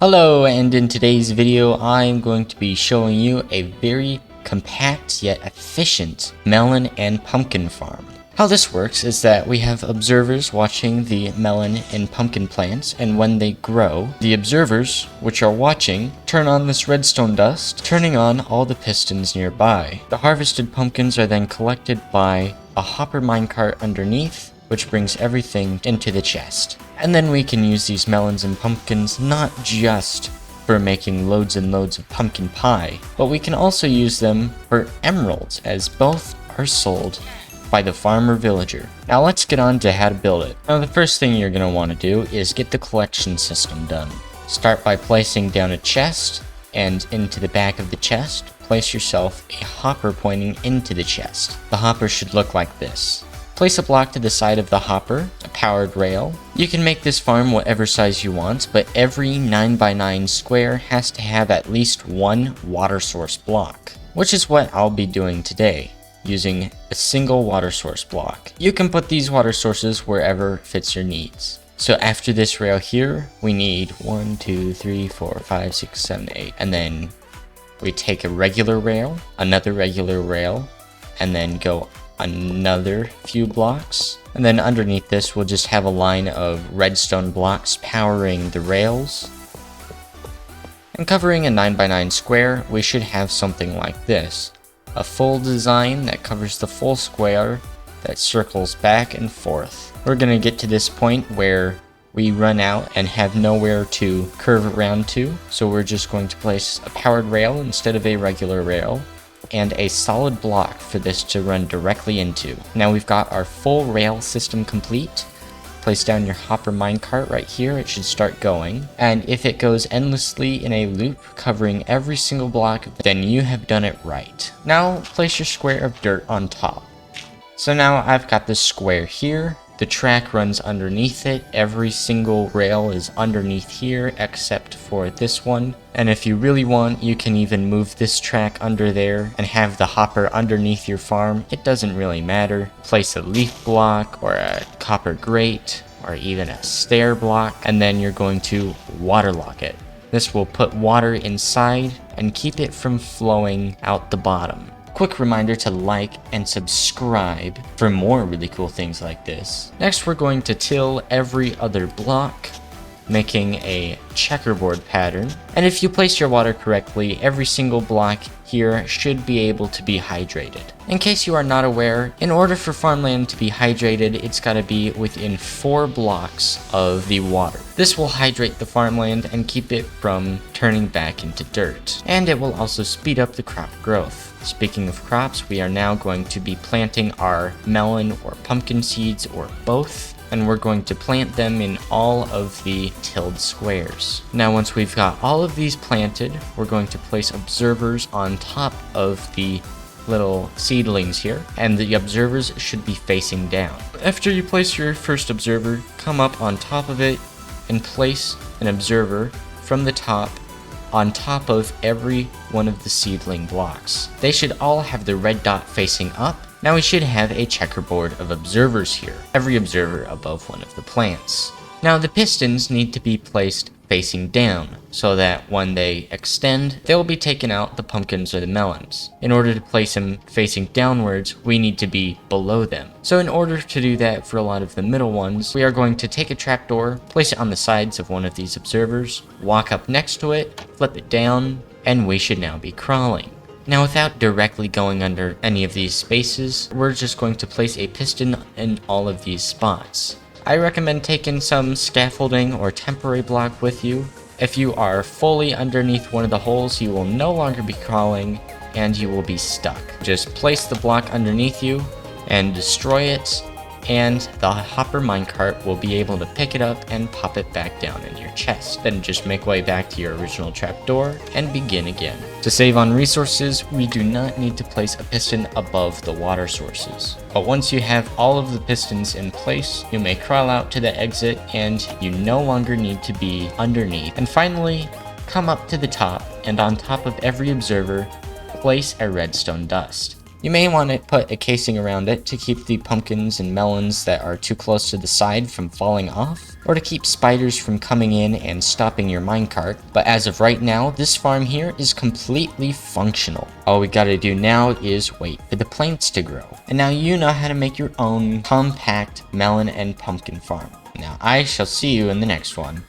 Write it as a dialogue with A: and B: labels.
A: Hello, and in today's video I'm going to be showing you a very compact yet efficient melon and pumpkin farm. How this works is that we have observers watching the melon and pumpkin plants, and when they grow, the observers, which are watching, turn on this redstone dust, turning on all the pistons nearby. The harvested pumpkins are then collected by a hopper minecart underneath, which brings everything into the chest. And then we can use these melons and pumpkins not just for making loads and loads of pumpkin pie, but we can also use them for emeralds, as both are sold by the farmer villager. Now let's get on to how to build it. Now the first thing you're going to want to do is get the collection system done. Start by placing down a chest, and into the back of the chest, place yourself a hopper pointing into the chest. The hopper should look like this. Place a block to the side of the hopper, a powered rail. You can make this farm whatever size you want, but every 9x9 square has to have at least one water source block, which is what I'll be doing today, using a single water source block. You can put these water sources wherever fits your needs. So after this rail here, we need 1, 2, 3, 4, 5, 6, 7, 8, and then we take a regular rail, another regular rail, and then go another few blocks, and then underneath this we'll just have a line of redstone blocks powering the rails. And covering a 9x9 square, we should have something like this. A full design that covers the full square that circles back and forth. We're gonna get to this point where we run out and have nowhere to curve around to, so we're just going to place a powered rail instead of a regular rail, and a solid block for this to run directly into. Now we've got our full rail system complete. Place down your hopper minecart right here, it should start going. And if it goes endlessly in a loop covering every single block, then you have done it right. Now place your square of dirt on top. So now I've got this square here. The track runs underneath it. Every single rail is underneath here except for this one. And if you really want, you can even move this track under there and have the hopper underneath your farm. It doesn't really matter. Place a leaf block or a copper grate or even a stair block, and then you're going to waterlock it. This will put water inside and keep it from flowing out the bottom. Quick reminder to like and subscribe for more really cool things like this. Next, we're going to till every other block, making a checkerboard pattern. And if you place your water correctly, every single block here should be able to be hydrated. In case you are not aware, in order for farmland to be hydrated, it's got to be within 4 blocks of the water. This will hydrate the farmland and keep it from turning back into dirt. And it will also speed up the crop growth. Speaking of crops, we are now going to be planting our melon or pumpkin seeds or both, and we're going to plant them in all of the tilled squares. Now once we've got all of these planted, we're going to place observers on top of the little seedlings here, and the observers should be facing down. After you place your first observer, come up on top of it and place an observer from the top on top of every one of the seedling blocks. They should all have the red dot facing up. Now we should have a checkerboard of observers here, every observer above one of the plants. Now the pistons need to be placed facing down, so that when they extend, they will be taking out the pumpkins or the melons. In order to place them facing downwards, we need to be below them. So in order to do that for a lot of the middle ones, we are going to take a trapdoor, place it on the sides of one of these observers, walk up next to it, flip it down, and we should now be crawling. Now without directly going under any of these spaces, we're just going to place a piston in all of these spots. I recommend taking some scaffolding or temporary block with you. If you are fully underneath one of the holes, you will no longer be crawling and you will be stuck. Just place the block underneath you and destroy it, and the hopper minecart will be able to pick it up and pop it back down in your chest. Then just make way back to your original trapdoor and begin again. To save on resources, we do not need to place a piston above the water sources. But once you have all of the pistons in place, you may crawl out to the exit and you no longer need to be underneath. And finally, come up to the top, and on top of every observer, place a redstone dust. You may want to put a casing around it to keep the pumpkins and melons that are too close to the side from falling off, or to keep spiders from coming in and stopping your minecart. But as of right now, this farm here is completely functional. All we gotta do now is wait for the plants to grow. And now you know how to make your own compact melon and pumpkin farm. Now I shall see you in the next one.